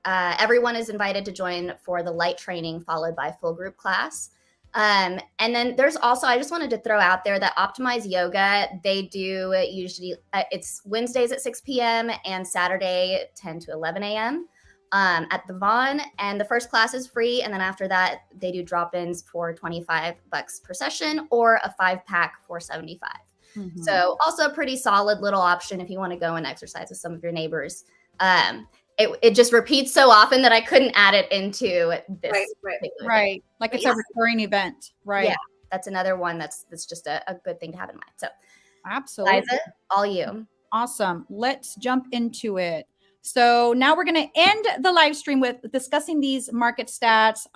everyone is invited to join for the light training, followed by full group class. And then there's also, I just wanted to throw out there that Optimize Yoga, they do usually, it's Wednesdays at 6 p.m. and Saturday 10 to 11 a.m. At the Vaughn, and the first class is free. And then after that, they do drop-ins for $25 per session or a 5-pack for $75. Mm-hmm. So also a pretty solid little option if you want to go and exercise with some of your neighbors. It just repeats so often that I couldn't add it into this. Right. Like it's a recurring event. Right. Yeah. That's another one that's just a good thing to have in mind. So absolutely. Liza, all you. Awesome. Let's jump into it. So now we're going to end the live stream with discussing these market stats.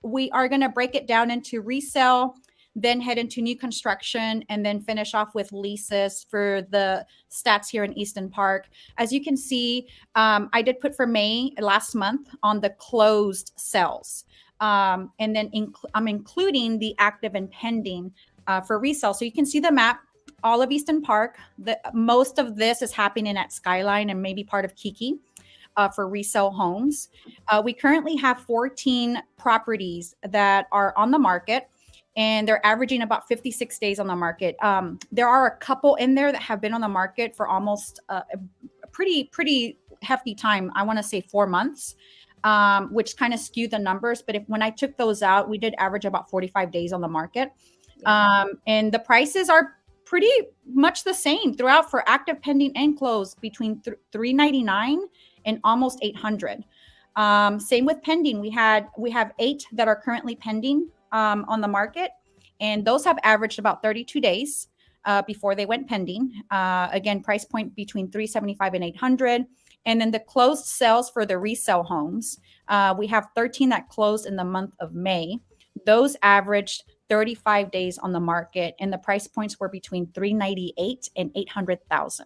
We are going to break it down into resale, then head into new construction, and then finish off with leases for the stats here in Easton Park. As you can see, I did put for May last month on the closed sales. And then I'm including the active and pending for resale. So you can see the map. All of Easton Park, most of this is happening at Skyline and maybe part of Kiki for resale homes. We currently have 14 properties that are on the market, and they're averaging about 56 days on the market. There are a couple in there that have been on the market for almost a pretty hefty time. I want to say 4 months, which kind of skewed the numbers. But when I took those out, we did average about 45 days on the market. And the prices are pretty much the same throughout for active, pending, and closed between $399 and almost $800. Same with pending. We have 8 that are currently pending on the market, and those have averaged about 32 days before they went pending. Again, price point between $375 and $800. And then the closed sales for the resale homes, we have 13 that closed in the month of May. Those averaged 35 days on the market, and the price points were between $398 and $800,000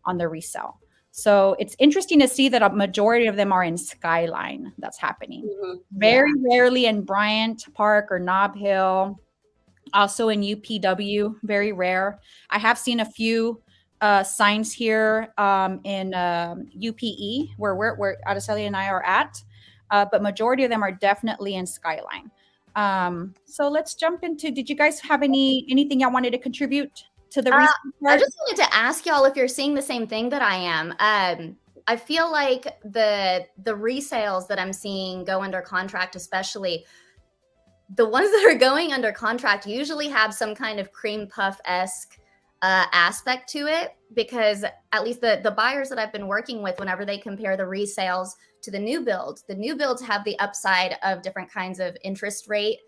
on the resale. So it's interesting to see that a majority of them are in Skyline. That's happening. Mm-hmm. Very rarely in Bryant Park or Nob Hill. Also in UPW, very rare. I have seen a few signs here in UPE where Araceli and I are at, but majority of them are definitely in Skyline. So let's jump into, did you guys have anything y'all wanted to contribute to the I just wanted to ask y'all if you're seeing the same thing that I am. I feel like the resales that I'm seeing go under contract, especially the ones that are going under contract, usually have some kind of cream puff-esque aspect to it, because at least the buyers that I've been working with, whenever they compare the resales to the new builds have the upside of different kinds of interest rate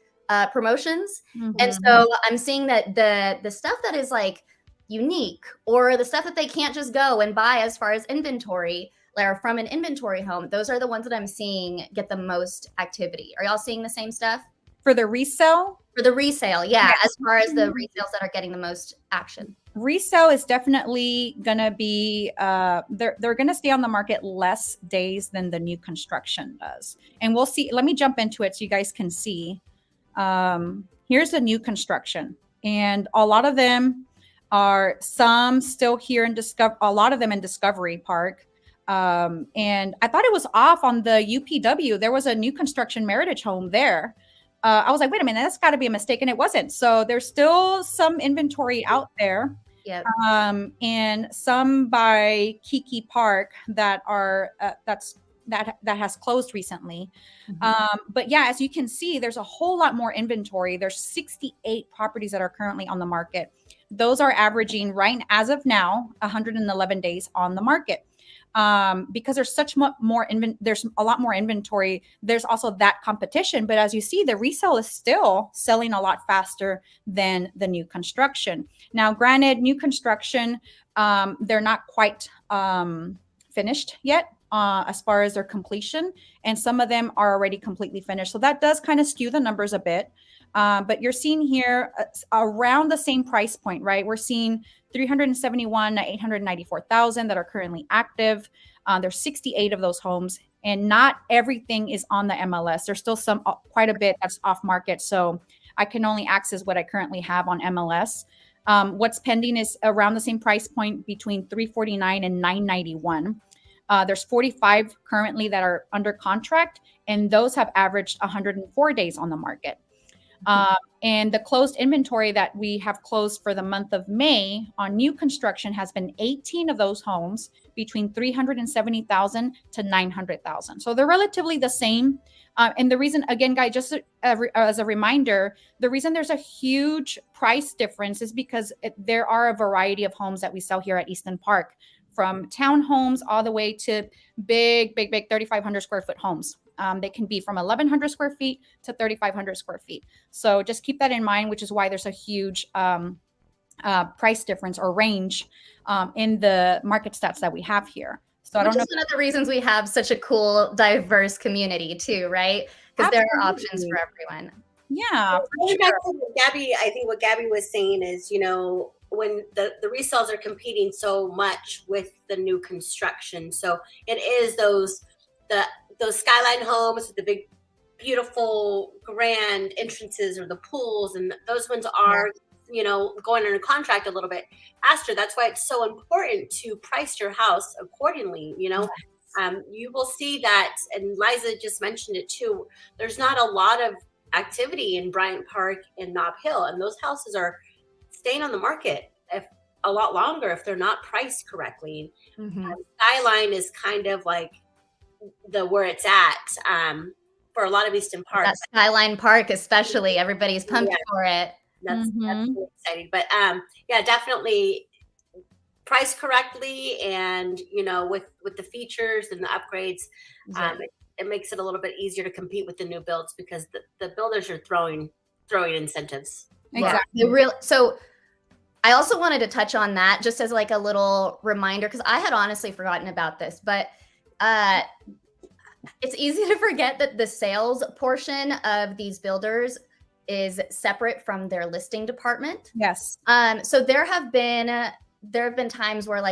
promotions. Mm-hmm. And so I'm seeing that the stuff that is like unique, or the stuff that they can't just go and buy as far as inventory, or from an inventory home, those are the ones that I'm seeing get the most activity. Are y'all seeing the same stuff? For the resale? For the resale, yeah. As far as the resales that are getting the most action. Resale is definitely going to be, they're going to stay on the market less days than the new construction does. And we'll see. Let me jump into it so you guys can see. Here's the new construction. And a lot of them are, some still here in a lot of them in Discovery Park. And I thought it was off on the UPW. There was a new construction Meritage home there. I was like, wait a minute, that's got to be a mistake. And it wasn't. So there's still some inventory out there. Yep. And some by Kiki Park that are, that has closed recently. Mm-hmm. But yeah, as you can see, there's a whole lot more inventory. There's 68 properties that are currently on the market. Those are averaging right as of now, 111 days on the market. Because there's there's a lot more inventory. There's also that competition, but as you see, the resale is still selling a lot faster than the new construction. Now, granted, new construction, they're not quite finished yet as far as their completion, and some of them are already completely finished. So that does kind of skew the numbers a bit. But you're seeing here around the same price point, right? We're seeing 371 to 894,000 that are currently active. There's 68 of those homes, and not everything is on the MLS. There's still some, quite a bit that's off market. So I can only access what I currently have on MLS. What's pending is around the same price point between 349 and 991. There's 45 currently that are under contract, and those have averaged 104 days on the market. And the closed inventory that we have closed for the month of May on new construction has been 18 of those homes between 370,000 to 900,000. So they're relatively the same. And the reason, again, guys, just as a reminder, the reason there's a huge price difference is because there are a variety of homes that we sell here at Easton Park, from townhomes all the way to big 3,500 square foot homes. They can be from 1,100 square feet to 3,500 square feet. So just keep that in mind, which is why there's a huge price difference or range in the market stats that we have here. So I don't know. Which is one of the reasons we have such a cool, diverse community too, right? Because there are options for everyone. Yeah. For sure. Gabby, I think what Gabby was saying is, when the resales are competing so much with the new construction. So it is those skyline homes with the big, beautiful, grand entrances or the pools, and those ones are, going under contract a little bit faster. That's why it's so important to price your house accordingly. You will see that, and Liza just mentioned it too. There's not a lot of activity in Bryant Park and Nob Hill, and those houses are staying on the market a lot longer if they're not priced correctly. Skyline is kind of like where it's at for a lot of Easton Park. That Skyline Park, especially, everybody's pumped for it. That's really exciting. But yeah, definitely price correctly, and with the features and the upgrades, it makes it a little bit easier to compete with the new builds, because the builders are throwing incentives. Exactly. Yeah, so I also wanted to touch on that just as like a little reminder, because I had honestly forgotten about this, but it's easy to forget that the sales portion of these builders is separate from their listing department. Yes. So there have been times where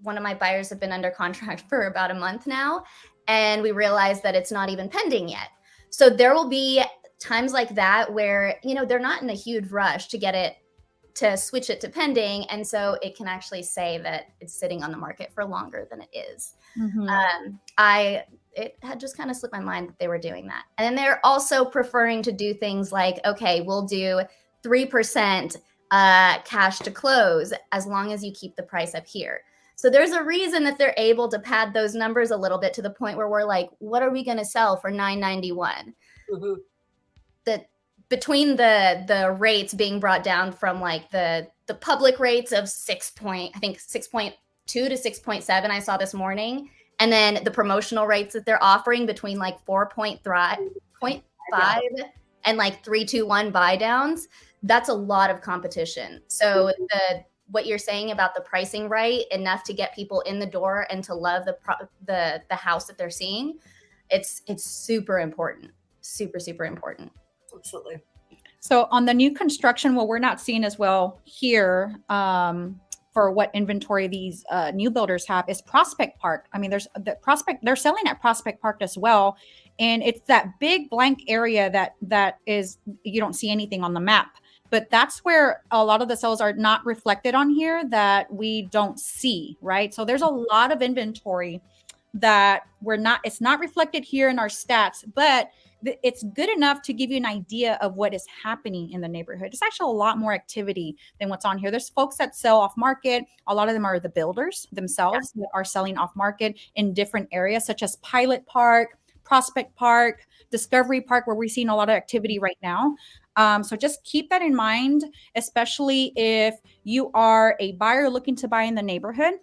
one of my buyers have been under contract for about a month now, and we realized that it's not even pending yet. So there will be times like that where, they're not in a huge rush to switch it to pending. And so it can actually say that it's sitting on the market for longer than it is. It had just kind of slipped my mind that they were doing that. And then they're also preferring to do things like, okay, we'll do 3% cash to close as long as you keep the price up here. So there's a reason that they're able to pad those numbers a little bit to the point where we're like, what are we going to sell for $991? Between the rates being brought down from the public rates of 6.2 to 6.7 I saw this morning, and then the promotional rates that they're offering between 4.5 and 321 buy downs, that's a lot of competition. So what you're saying about the pricing right enough to get people in the door and to love the house that they're seeing, it's super important. Super important. Absolutely. So on the new construction, what we're not seeing as well here for what inventory these new builders have is Prospect Park. I mean, there's the Prospect, they're selling at Prospect Park as well. And it's that big blank area that is, you don't see anything on the map. But that's where a lot of the sales are not reflected on here that we don't see, right? So there's a lot of inventory that it's not reflected here in our stats, but it's good enough to give you an idea of what is happening in the neighborhood. It's actually a lot more activity than what's on here. There's folks that sell off market. A lot of them are the builders themselves that are selling off market in different areas, such as Pilot Park, Prospect Park, Discovery Park, where we're seeing a lot of activity right now. So just keep that in mind, especially if you are a buyer looking to buy in the neighborhood.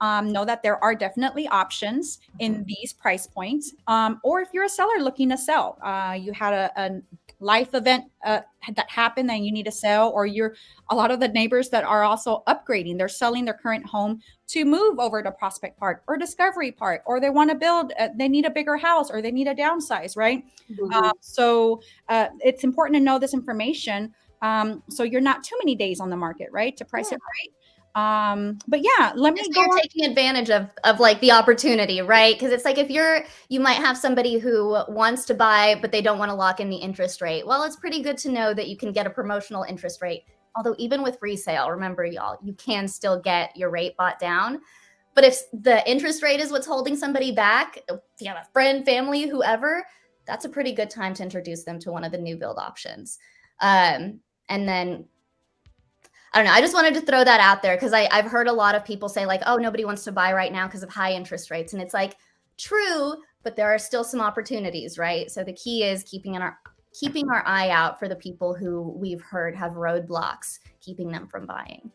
know that there are definitely options in these price points. Or if you're a seller looking to sell, you had a life event that happened and you need to sell, or you're a lot of the neighbors that are also upgrading, they're selling their current home to move over to Prospect Park or Discovery Park, or they want to build, they need a bigger house, or they need a downsize, right? So it's important to know this information, so you're not too many days on the market, right, to price it right. But yeah, let me go. You're taking advantage of like the opportunity, right? Because it's like if you might have somebody who wants to buy, but they don't want to lock in the interest rate. Well, it's pretty good to know that you can get a promotional interest rate. Although even with resale, remember y'all, you can still get your rate bought down. But if the interest rate is what's holding somebody back, if you have a friend, family, whoever, that's a pretty good time to introduce them to one of the new build options. And then I don't know. I just wanted to throw that out there because I've heard a lot of people say like, oh, nobody wants to buy right now because of high interest rates. And it's like, true, but there are still some opportunities, right? So the key is keeping our eye out for the people who we've heard have roadblocks keeping them from buying.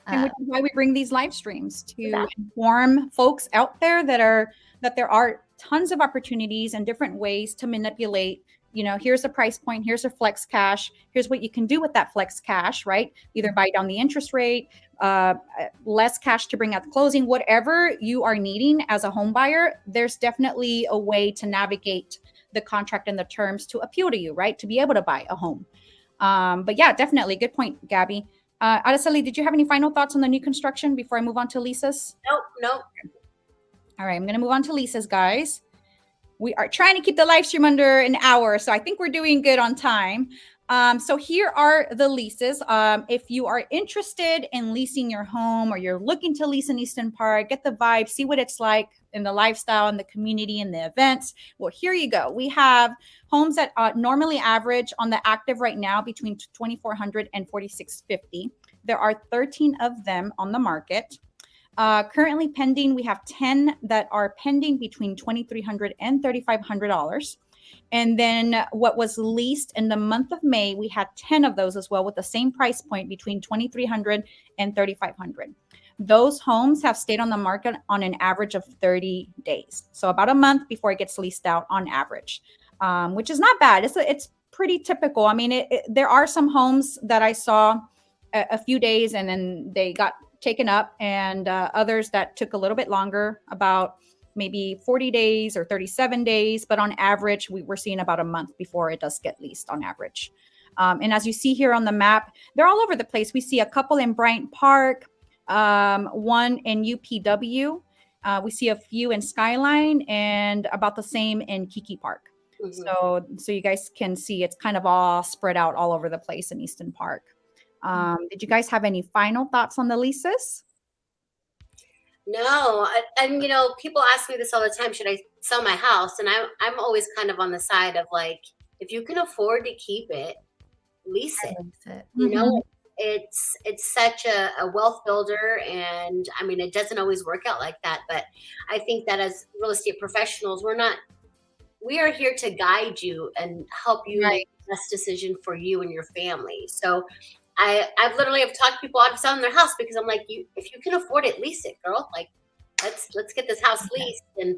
And which is why we bring these live streams to inform folks out there that there are tons of opportunities and different ways to manipulate. You know, here's a price point, here's a flex cash, here's what you can do with that flex cash, right? Either buy down the interest rate, less cash to bring at the closing, whatever you are needing as a home buyer, there's definitely a way to navigate the contract and the terms to appeal to you, right? To be able to buy a home. But yeah, definitely. Good point, Gabby. Araceli, did you have any final thoughts on the new construction before I move on to Lisa's? Nope. All right, I'm going to move on to Lisa's, guys. We are trying to keep the live stream under an hour, so I think we're doing good on time. So here are the leases. If you are interested in leasing your home, or you're looking to lease in Easton Park, get the vibe, see what it's like in the lifestyle and the community and the events. Well, here you go. We have homes that normally average on the active right now between 2,400 and 4,650. There are 13 of them on the market. Currently pending, we have 10 that are pending between $2,300 and $3,500. And then what was leased in the month of May, we had 10 of those as well with the same price point between $2,300 and $3,500. Those homes have stayed on the market on an average of 30 days. So about a month before it gets leased out on average, which is not bad. It's pretty typical. I mean, there are some homes that I saw a few days and then they got taken up, and others that took a little bit longer, about maybe 40 days or 37 days. But on average, we're seeing about a month before it does get leased on average. And as you see here on the map, they're all over the place. We see a couple in Bryant Park, one in UPW. We see a few in Skyline, and about the same in Kiki Park. Mm-hmm. So you guys can see it's kind of all spread out all over the place in Easton Park. Did you guys have any final thoughts on the leases? No, and people ask me this all the time. Should I sell my house? And I'm always kind of on the side of like, if you can afford to keep it, lease it. Mm-hmm. It's such a wealth builder, and I mean, it doesn't always work out like that. But I think that as real estate professionals, we are here to guide you and help you make the best decision for you and your family. So I've literally have talked people out of selling their house because I'm like, if you can afford it, lease it, girl. Like, let's get this house leased. And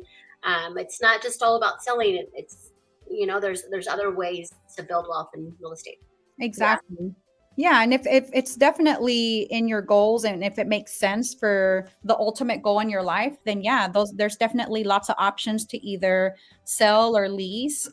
it's not just all about selling it. It's there's other ways to build wealth in real estate. Exactly. Yeah, and if it's definitely in your goals, and if it makes sense for the ultimate goal in your life, then yeah, there's definitely lots of options to either sell or lease.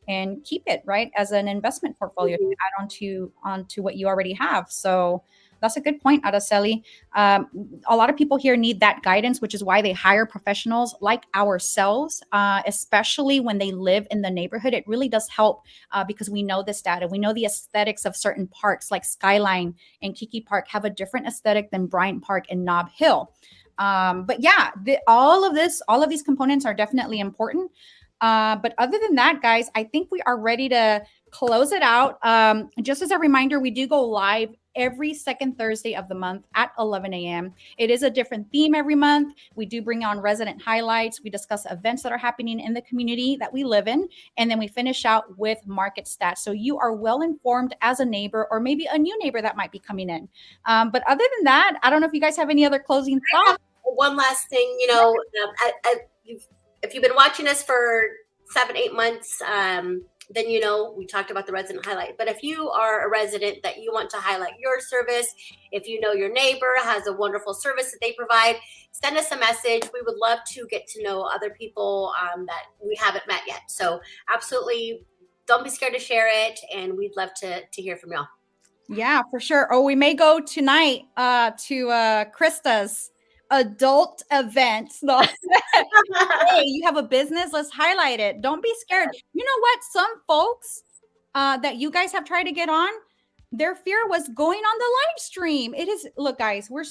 And keep it, right, as an investment portfolio to add onto what you already have. So that's a good point, Araceli. A lot of people here need that guidance, which is why they hire professionals like ourselves, especially when they live in the neighborhood. It really does help because we know this data. We know the aesthetics of certain parks like Skyline and Kiki Park have a different aesthetic than Bryant Park and Nob Hill. But yeah, all of these components are definitely important. But other than that, guys, I think we are ready to close it out. Just as a reminder, we do go live every second Thursday of the month at 11 a.m. It is a different theme every month. We do bring on resident highlights. We discuss events that are happening in the community that we live in. And then we finish out with market stats. So you are well informed as a neighbor, or maybe a new neighbor that might be coming in. But other than that, I don't know if you guys have any other closing thoughts. one last thing, if you've been watching us for 7-8 months, then we talked about the resident highlight. But if you are a resident that you want to highlight your service, if you know your neighbor has a wonderful service that they provide, send us a message. We would love to get to know other people that we haven't met yet. So absolutely, don't be scared to share it, and we'd love to hear from y'all. Yeah, for sure. Oh, we may go tonight to Krysta's adult event. No. Hey, you have a business, let's highlight it. Don't be scared. You know what? Some folks that you guys have tried to get on, their fear was going on the live stream. It is, look, guys, we're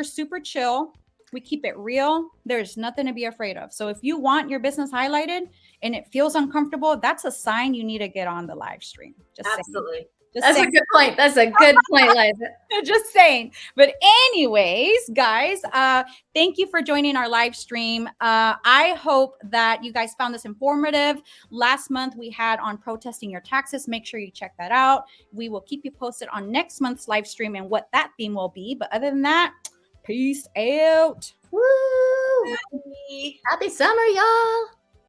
super chill. We keep it real. There's nothing to be afraid of. So if you want your business highlighted and it feels uncomfortable, that's a sign you need to get on the live stream. Absolutely. That's a good point. That's a good point, Liza. Just saying. But anyways, guys, thank you for joining our live stream. I hope that you guys found this informative. Last month we had on protesting your taxes. Make sure you check that out. We will keep you posted on next month's live stream and what that theme will be. But other than that, peace out. Woo! Happy summer, y'all.